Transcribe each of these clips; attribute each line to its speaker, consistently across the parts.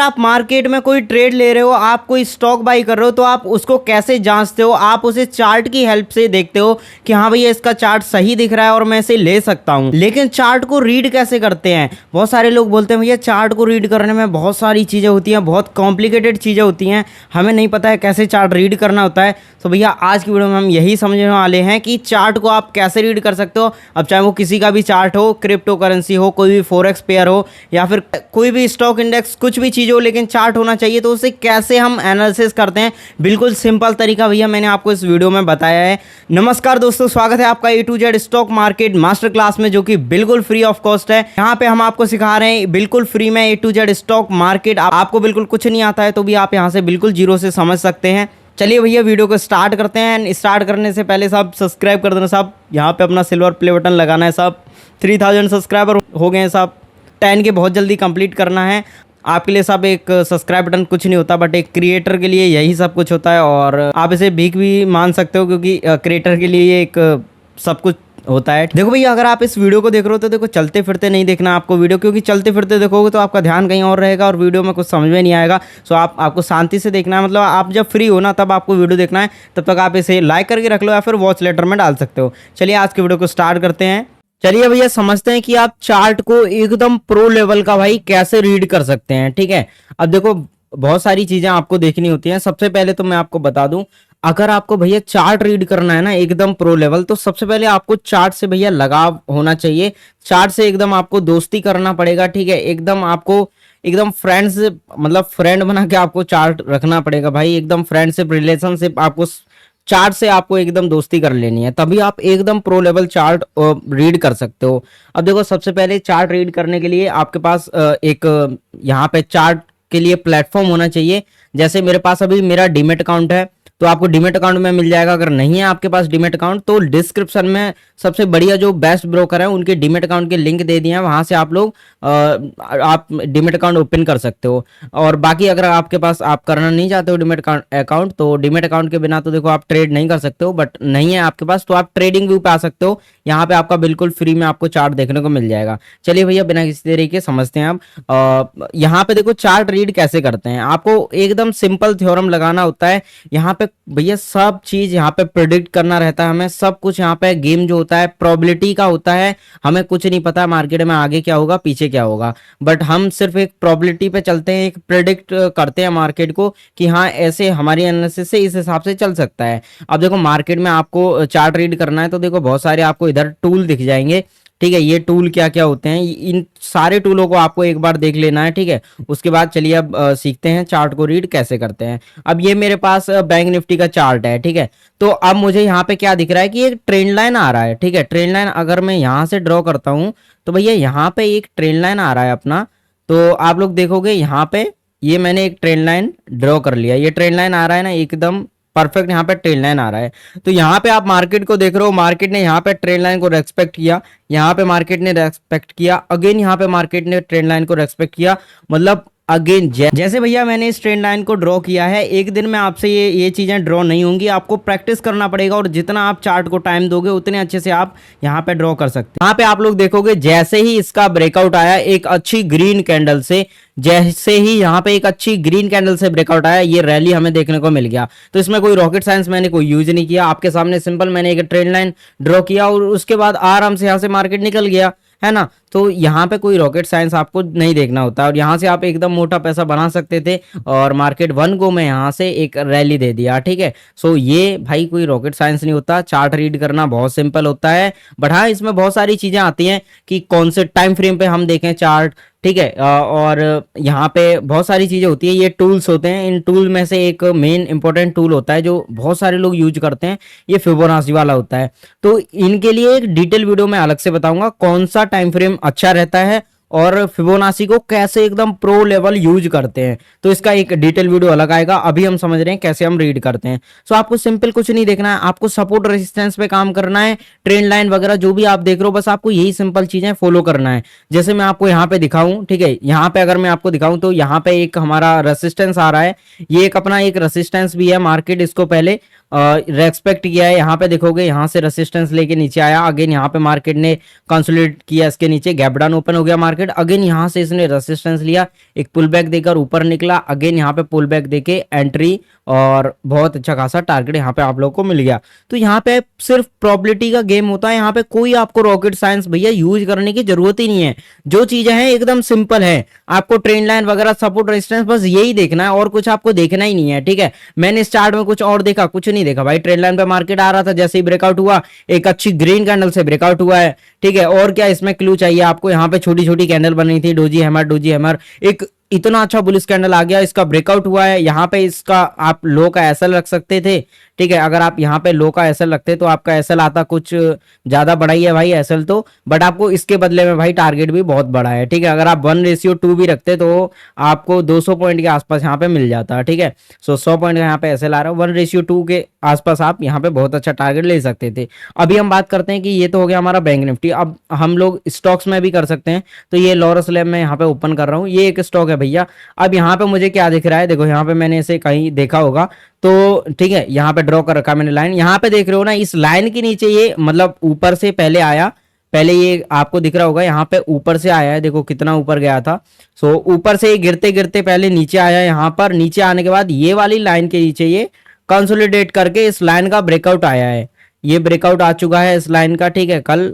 Speaker 1: आप मार्केट में कोई ट्रेड ले रहे हो, आप कोई स्टॉक बाई कर रहे हो, तो आप उसको कैसे जांचते हो? आप उसे चार्ट की हेल्प से देखते हो कि हाँ भैया इसका चार्ट सही दिख रहा है और मैं इसे ले सकता हूँ। लेकिन चार्ट को रीड कैसे करते हैं? बहुत सारे लोग बोलते हैं भैया चार्ट को रीड करने में बहुत सारी चीज़ें होती हैं, बहुत कॉम्प्लिकेटेड चीज़ें होती हैं, हमें नहीं पता है कैसे चार्ट रीड करना होता है। तो भैया आज की वीडियो में हम यही समझने वाले हैं कि चार्ट को आप कैसे रीड कर सकते हो। अब चाहे वो किसी का भी चार्ट हो, क्रिप्टो करेंसी हो, कोई भी फॉरेक्स पेयर हो, या फिर कोई भी स्टॉक इंडेक्स, कुछ भी चीज़ हो, लेकिन चार्ट होना चाहिए। तो उसे कैसे हम एनालिसिस करते हैं, बिल्कुल सिंपल तरीका भैया मैंने आपको इस वीडियो में बताया है। नमस्कार दोस्तों, स्वागत है आपका A to Z stock market master class में, जो कि बिल्कुल फ्री ऑफ कॉस्ट है। यहाँ पे हम आपको सिखा रहे हैं बिल्कुल फ्री में A to Z stock market. आपको बिल्कुल कुछ नहीं आता है तो भी आप यहाँ से बिल्कुल जीरो से समझ सकते हैं। चलिए भैया वीडियो को स्टार्ट करते हैं। स्टार्ट करने से पहले सब सब्सक्राइब कर देना साहब, यहाँ पे अपना सिल्वर प्ले बटन लगाना है साहब। 3000 सब्सक्राइबर हो गए हैं साहब, 10 के बहुत जल्दी कंप्लीट करना है। आपके लिए सब एक सब्सक्राइब बटन कुछ नहीं होता, बट एक क्रिएटर के लिए यही सब कुछ होता है। और आप इसे भीख भी मान सकते हो, क्योंकि क्रिएटर के लिए एक सब कुछ होता है। देखो भैया, अगर आप इस वीडियो को देख रहे हो तो देखो चलते फिरते नहीं देखना आपको वीडियो, क्योंकि चलते फिरते देखोगे तो आपका ध्यान कहीं और रहेगा और वीडियो में कुछ समझ में नहीं आएगा। सो आपको शांति से देखना है, मतलब आप जब फ्री हो ना तब आपको वीडियो देखना है। तब तक आप इसे लाइक करके रख लो या फिर वॉच लेटर में डाल सकते हो। चलिए आज की वीडियो को स्टार्ट करते हैं। चलिए भैया समझते हैं कि आप चार्ट को एकदम प्रो लेवल का भाई कैसे रीड कर सकते हैं। ठीक है, अब देखो बहुत सारी चीजें आपको देखनी होती हैं। सबसे पहले तो मैं आपको बता दूं, अगर आपको भैया चार्ट रीड करना है ना एकदम प्रो लेवल, तो सबसे पहले आपको चार्ट से भैया लगाव होना चाहिए। चार्ट से एकदम आपको दोस्ती करना पड़ेगा। ठीक है, एकदम आपको एकदम फ्रेंड्स, मतलब फ्रेंड बना के आपको चार्ट रखना पड़ेगा भाई। एकदम फ्रेंडशिप रिलेशनशिप आपको चार्ट से आपको एकदम दोस्ती कर लेनी है, तभी आप एकदम प्रो लेवल चार्ट रीड कर सकते हो। अब देखो सबसे पहले चार्ट रीड करने के लिए आपके पास एक यहाँ पे चार्ट के लिए प्लेटफॉर्म होना चाहिए। जैसे मेरे पास अभी मेरा डीमेट अकाउंट है, तो आपको डीमेट अकाउंट में मिल जाएगा। अगर नहीं है आपके पास डीमेट अकाउंट, तो डिस्क्रिप्शन में सबसे बढ़िया जो बेस्ट ब्रोकर है उनके डीमेट अकाउंट के लिंक दे दिए हैं, वहां से आप लोग आप डीमेट अकाउंट ओपन कर सकते हो। और बाकी अगर आपके पास आप करना नहीं चाहते हो डीमेट अकाउंट, तो डीमेट अकाउंट के बिना तो देखो आप ट्रेड नहीं कर सकते हो, बट नहीं है आपके पास तो आप ट्रेडिंग व्यू पे आ सकते हो। यहाँ पे आपका बिल्कुल फ्री में आपको चार्ट देखने को मिल जाएगा। चलिए भैया बिना किसी तरीके समझते हैं आप। यहाँ पे देखो चार्ट रीड कैसे करते हैं। आपको एकदम सिंपल थ्योरम लगाना होता है। यहाँ पे भैया सब चीज यहाँ पे प्रेडिक्ट करना रहता है हमें, सब कुछ यहाँ पे गेम जो होता है प्रोबेबिलिटी का होता है। हमें कुछ नहीं पता मार्केट में आगे क्या होगा पीछे क्या होगा, बट हम सिर्फ एक प्रोबेबिलिटी पे चलते हैं, एक प्रेडिक्ट करते हैं मार्केट को कि हाँ ऐसे हमारी एनालिसिस से इस हिसाब से चल सकता है। अब देखो मार्केट में आपको चार्ट रीड करना है, तो देखो बहुत सारे आपको इधर टूल दिख जाएंगे। ठीक है, ये टूल क्या क्या होते हैं, इन सारे टूलों को आपको एक बार देख लेना है। ठीक है, उसके बाद चलिए अब सीखते हैं चार्ट को रीड कैसे करते हैं। अब ये मेरे पास बैंक निफ्टी का चार्ट है। ठीक है, तो अब मुझे यहाँ पे क्या दिख रहा है कि एक ट्रेंड लाइन आ रहा है। ठीक है, ट्रेंड लाइन अगर मैं यहाँ से ड्रॉ करता हूँ तो भैया यहाँ पे एक ट्रेंड लाइन आ रहा है अपना। तो आप लोग देखोगे यहाँ पे ये मैंने एक ट्रेंड लाइन ड्रॉ कर लिया। ये ट्रेंड लाइन आ रहा है ना एकदम परफेक्ट, यहाँ पे ट्रेंड लाइन आ रहा है। तो यहाँ पे आप मार्केट को देख रहे हो, मार्केट ने यहाँ पे ट्रेंड लाइन को रेस्पेक्ट किया, यहाँ पे मार्केट ने रेस्पेक्ट किया, अगेन यहाँ पे मार्केट ने ट्रेंड लाइन को रेस्पेक्ट किया। मतलब अगेन जैसे भैया मैंने इस ट्रेंड लाइन को ड्रॉ किया है, एक दिन में आपसे ये चीज़ें ड्रॉ नहीं होंगी, आपको प्रैक्टिस करना पड़ेगा। और जितना आप चार्ट को टाइम दोगे उतने अच्छे से आप यहाँ पे ड्रॉ कर सकते हैं। यहाँ पे आप लोग देखोगे जैसे ही इसका ब्रेकआउट आया एक अच्छी ग्रीन कैंडल से, जैसे ही यहाँ पे एक अच्छी ग्रीन कैंडल से ब्रेकआउट आया, ये रैली हमें देखने को मिल गया। तो इसमें कोई रॉकेट साइंस मैंने कोई यूज नहीं किया, आपके सामने सिंपल मैंने एक ट्रेंड लाइन ड्रॉ किया और उसके बाद आराम से यहाँ से मार्केट निकल गया, है ना। तो यहाँ पे कोई रॉकेट साइंस आपको नहीं देखना होता, और यहाँ से आप एकदम मोटा पैसा बना सकते थे। और मार्केट 1 गो में यहाँ से एक रैली दे दिया। ठीक है, सो ये भाई कोई रॉकेट साइंस नहीं होता, चार्ट रीड करना बहुत सिंपल होता है। बट हाँ, इसमें बहुत सारी चीजें आती हैं कि कौन से टाइम फ्रेम पे हम देखें चार्ट। ठीक है, और यहाँ पे बहुत सारी चीजें होती है, ये टूल्स होते हैं। इन टूल में से एक मेन इंपॉर्टेंट टूल होता है जो बहुत सारे लोग यूज करते हैं, ये फिबोनाची वाला होता है। तो इनके लिए एक डिटेल वीडियो में अलग से बताऊंगा कौन सा टाइम फ्रेम अच्छा रहता है और फिबोनाची को कैसे एकदम प्रो लेवल यूज करते हैं। तो इसका एक डिटेल वीडियो अलग आएगा। अभी हम समझ रहे हैं कैसे हम रीड करते हैं। सो आपको सिंपल कुछ नहीं देखना है, आपको सपोर्ट रेजिस्टेंस पे काम करना है, ट्रेंड लाइन वगैरह जो भी आप देख रहे हो, बस आपको यही सिंपल चीजें फॉलो करना है। जैसे मैं आपको यहाँ पे दिखाऊं, ठीक है, यहाँ पे अगर मैं आपको दिखाऊं तो यहाँ पे एक हमारा रेसिस्टेंस आ रहा है, ये एक अपना एक रेसिस्टेंस भी है। मार्केट इसको पहले रेस्पेक्ट किया है, यहाँ पे देखोगे यहाँ से रेसिस्टेंस लेके नीचे आया, अगेन यहाँ पे मार्केट ने कंसोलिडेट किया, इसके नीचे गैप डाउन ओपन हो गया मार्केट मार्केट अगेन यहाँ से इसने रेसिस्टेंस लिया, एक पुल बैक देकर ऊपर निकला, अगेन यहाँ पे पुल बैक देके एंट्री और बहुत अच्छा खासा टारगेट यहाँ पे आप लोगों को मिल गया। तो यहाँ पे सिर्फ प्रोबेबिलिटी का गेम होता है, यहाँ पे कोई आपको रॉकेट साइंस भैया यूज करने की जरूरत ही नहीं है। जो चीजें हैं एकदम सिंपल है, आपको ट्रेंड लाइन वगैरह सपोर्ट रेजिस्टेंस बस यही देखना है और कुछ आपको देखना ही नहीं है। ठीक है, मैंने इस चार्ट में कुछ और देखा, कुछ नहीं देखा भाई। ट्रेंड लाइन पे मार्केट आ रहा था, जैसे ही ब्रेकआउट हुआ, एक अच्छी ग्रीन कैंडल से ब्रेकआउट हुआ है। ठीक है, और क्या इसमें क्लू चाहिए आपको? यहाँ पे छोटी छोटी कैंडल बनी थी, डोजी हैमर, एक इतना अच्छा बुलिश कैंडल आ गया, इसका ब्रेकआउट हुआ है। यहाँ पे इसका आप लो का एसएल रख सकते थे। ठीक है, अगर आप यहाँ पे लो का एसएल रखते तो आपका एसएल आता कुछ ज्यादा बड़ा ही है भाई एसएल तो, बट आपको इसके बदले में भाई टारगेट भी बहुत बड़ा है। ठीक है, अगर आप 1:2 भी रखते तो आपको 200 पॉइंट के आसपास यहाँ पे मिल जाता। ठीक है, सो 100 पॉइंट का यहाँ पे एसएल आ रहा है, 1:2 के आसपास आप यहाँ पे बहुत अच्छा टारगेट ले सकते थे। अभी हम बात करते हैं कि ये तो हो गया हमारा बैंक निफ्टी, अब हम लोग स्टॉक्स में भी कर सकते हैं। तो ये लॉरस लैब में यहाँ पे ओपन कर रहा हूँ, ये एक स्टॉक है भैया। अब यहाँ पे मुझे क्या दिख रहा है, देखो यहाँ पे मैंने इसे कहीं देखा होगा तो ठीक है, यहाँ पे ड्रॉ कर रखा मैंने लाइन, यहाँ पे देख रहे हो ना, इस लाइन के नीचे ये मतलब ऊपर से पहले आया, पहले ये आपको दिख रहा होगा यहाँ पे ऊपर से आया है, देखो कितना ऊपर गया था। सो ऊपर से गिरते गिरते पहले नीचे आया, यहाँ पर नीचे आने के बाद ये वाली लाइन के नीचे ये कंसोलिडेट करके इस लाइन का ब्रेकआउट आया है, ये ब्रेकआउट आ चुका है इस लाइन का। ठीक है, कल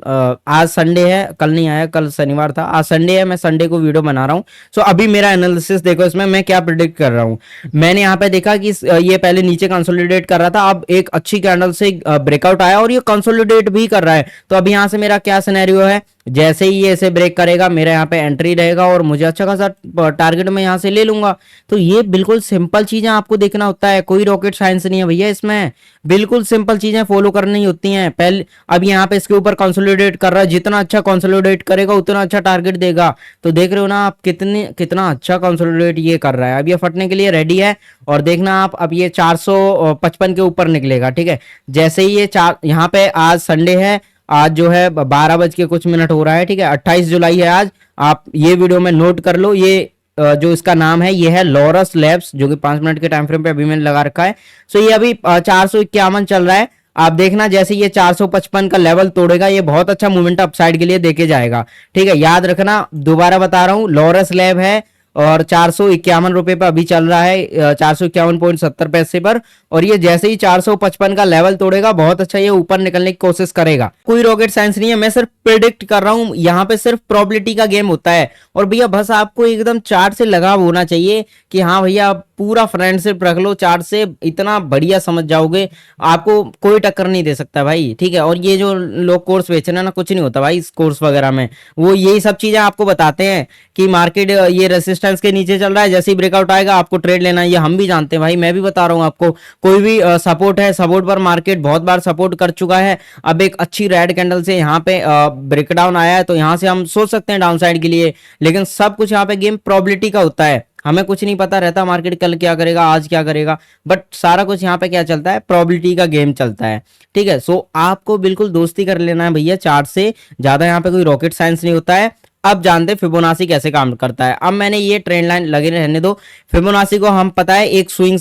Speaker 1: आज संडे है, कल नहीं आया, कल शनिवार था, आज संडे है, मैं संडे को वीडियो बना रहा हूँ। सो अभी मेरा एनालिसिस देखो, इसमें मैं क्या प्रिडिक्ट कर रहा हूँ। मैंने यहाँ पे देखा कि ये पहले नीचे कंसोलिडेट कर रहा था, अब एक अच्छी कैंडल से ब्रेकआउट आया और ये कंसोलिडेट भी कर रहा है। तो अब यहाँ से मेरा क्या सिनेरियो है, जैसे ही ये इसे ब्रेक करेगा मेरा यहाँ पे एंट्री रहेगा और मुझे अच्छा खासा टारगेट में यहाँ से ले लूंगा। तो ये बिल्कुल सिंपल चीजें आपको देखना होता है, कोई रॉकेट साइंस नहीं है भैया इसमें, बिल्कुल सिंपल चीजें फॉलो करनी होती हैं। पहले अब यहाँ पे इसके ऊपर कंसोलिडेट कर रहा है, जितना अच्छा कंसोलिडेट करेगा उतना अच्छा टारगेट देगा। तो देख रहे हो ना आप कितना अच्छा कंसोलिडेट ये कर रहा है। अब ये फटने के लिए रेडी है और देखना आप, अब ये 455 के ऊपर निकलेगा। ठीक है, जैसे ही ये यहाँ पे आज संडे है, आज जो है 12 बज के कुछ हो रहा है। ठीक है, 28 जुलाई है आज, आप ये वीडियो में नोट कर लो। ये जो इसका नाम है ये है लॉरस लैब्स, जो कि 5 मिनट के टाइम फ्रेम पे अभी मैंने लगा रखा है। सो ये अभी 451 चल रहा है। आप देखना जैसे ये 455 का लेवल तोड़ेगा, ये बहुत अच्छा मूवमेंट अपसाइड के लिए देके जाएगा। ठीक है, याद रखना, दोबारा बता रहा हूँ, लॉरस लैब है और 451 रुपए पर अभी चल रहा है, 451.70 पैसे पर। और ये जैसे ही 455 का लेवल तोड़ेगा बहुत अच्छा ये ऊपर निकलने की कोशिश करेगा। कोई रॉकेट साइंस नहीं है, मैं सिर्फ प्रिडिक्ट कर रहा हूं, यहाँ पे सिर्फ प्रोबेबिलिटी का गेम होता है। और भैया बस आपको एकदम चार्ट से लगाव होना चाहिए कि हाँ भैया पूरा फ्रेंडशिप रख लो चार्ट से, इतना बढ़िया समझ जाओगे, आपको कोई टक्कर नहीं दे सकता भाई। ठीक है, और ये जो लोग कोर्स बेच रहे हैं ना, कुछ नहीं होता भाई इस कोर्स वगैरह में, वो यही सब चीजें आपको बताते हैं कि मार्केट ये रेसिस्टेंस के नीचे चल रहा है, जैसे ही ब्रेकआउट आएगा आपको ट्रेड लेना है, ये हम भी जानते हैं भाई, मैं भी बता रहा हूँ आपको। कोई भी सपोर्ट है, सपोर्ट पर मार्केट बहुत बार सपोर्ट कर चुका है। अब एक अच्छी रेड कैंडल से यहाँ पे ब्रेकडाउन आया है, तो यहाँ से हम सोच सकते हैं डाउनसाइड के लिए, लेकिन सब कुछ यहाँ पे गेम प्रोबेबिलिटी का होता है। हमें कुछ नहीं पता रहता मार्केट कल क्या करेगा, आज क्या करेगा, बट सारा कुछ यहाँ पे क्या चलता है, प्रोबेबिलिटी का गेम चलता है। ठीक है, सो आपको बिल्कुल दोस्ती कर लेना है भैया चार्ट से, ज्यादा यहाँ पे कोई रॉकेट साइंस नहीं होता है। अब जानते हैं फिबोनाची कैसे काम करता है। अब मैंने ये ट्रेंड लाइन लगे रहने दो, फिबोनाची को हम पता है एक स्विंग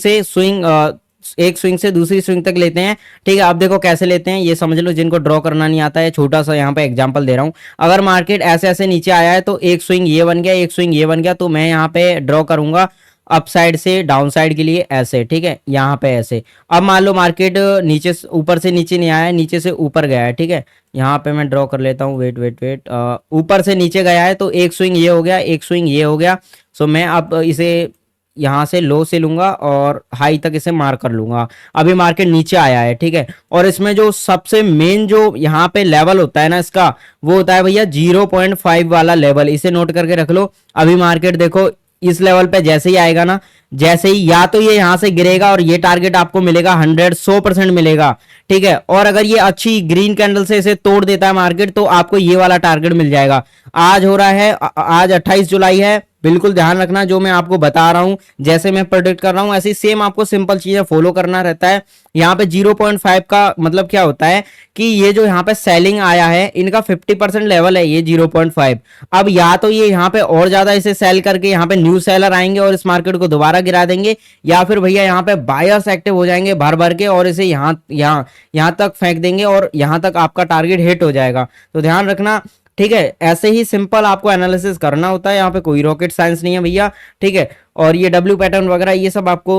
Speaker 1: से दूसरी स्विंग तक लेते हैं। ठीक है, अब देखो कैसे लेते हैं ये समझ लो, जिनको ड्रॉ करना नहीं आता है, छोटा सा यहाँ पे एग्जांपल दे रहा हूँ। अगर मार्केट ऐसे ऐसे नीचे आया है तो एक स्विंग ये बन गया, एक स्विंग ये बन गया, तो मैं यहाँ पे ड्रॉ करूंगा अप साइड से डाउन साइड के लिए ऐसे। ठीक है, यहाँ पे ऐसे। अब मान लो मार्केट नीचे ऊपर से नीचे नहीं आया है, नीचे से ऊपर गया है। ठीक है, यहाँ पे मैं ड्रॉ कर लेता हूँ, वेट ऊपर से नीचे गया है तो एक स्विंग ये हो गया, एक स्विंग ये हो गया। सो मैं अब इसे यहाँ से लो से लूंगा और हाई तक इसे मार कर लूंगा। अभी मार्केट नीचे आया है। ठीक है, और इसमें जो सबसे मेन जो यहाँ पे लेवल होता है ना इसका, वो होता है भैया 0.5 वाला लेवल, इसे नोट करके रख लो। अभी मार्केट देखो इस लेवल पे जैसे ही आएगा ना, जैसे ही या तो ये यहां से गिरेगा और ये टारगेट आपको मिलेगा 100% मिलेगा। ठीक है, और अगर ये अच्छी ग्रीन कैंडल से इसे तोड़ देता है मार्केट तो आपको ये वाला टारगेट मिल जाएगा। आज हो रहा है, आज 28 जुलाई है, बिल्कुल ध्यान रखना जो मैं आपको बता रहा हूं, जैसे मैं प्रेडिक्ट कर रहा हूं ऐसे सेम आपको सिंपल चीजें फॉलो करना रहता है। यहाँ पे 0.5 का मतलब क्या होता है कि ये जो यहाँ पे सेलिंग आया है इनका 50% लेवल है ये 0.5। अब या तो ये यहाँ पे और ज्यादा इसे सेल करके यहाँ पे न्यू सेलर आएंगे और इस मार्केट को दोबारा गिरा देंगे, या फिर भैया यहाँ पे बायर्स एक्टिव हो जाएंगे भर भर के और इसे यहाँ तक फेंक देंगे और यहाँ तक आपका टारगेट हिट हो जाएगा। तो ध्यान रखना ठीक है, ऐसे ही सिंपल आपको एनालिसिस करना होता है, यहाँ पे कोई रॉकेट साइंस नहीं है भैया। ठीक है, और ये डब्ल्यू पैटर्न वगैरह ये सब आपको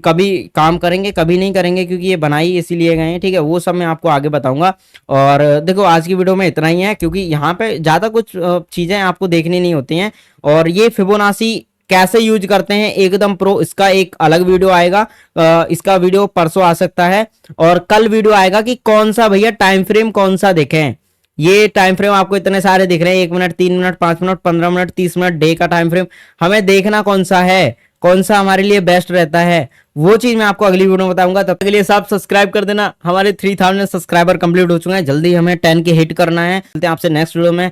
Speaker 1: कभी काम करेंगे कभी नहीं करेंगे, क्योंकि ये बनाई इसीलिए गए हैं। ठीक है, वो सब मैं आपको आगे बताऊंगा। और देखो आज की वीडियो में इतना ही है, क्योंकि यहाँ पे ज़्यादा कुछ चीज़ें आपको देखनी नहीं होती हैं। और ये फिबोनाची कैसे यूज करते हैं एकदम प्रो, इसका एक अलग वीडियो आएगा। इसका वीडियो परसों आ सकता है, और कल वीडियो आएगा कि कौन सा भैया टाइम फ्रेम कौन सा देखें। ये टाइम फ्रेम आपको इतने सारे दिख रहे हैं, 1 minute, 3 minute, 5 minute, 15 minute, 30 minute, day का टाइम फ्रेम। हमें देखना कौन सा है, कौन सा हमारे लिए बेस्ट रहता है, वो चीज मैं आपको अगली वीडियो में बताऊंगा। तब तक के लिए सब सब्सक्राइब कर देना। हमारे 3000 सब्सक्राइबर कंप्लीट हो चुके हैं, जल्दी हमें 10 के हिट करना है। चलते हैं आपसे नेक्स्ट वीडियो में।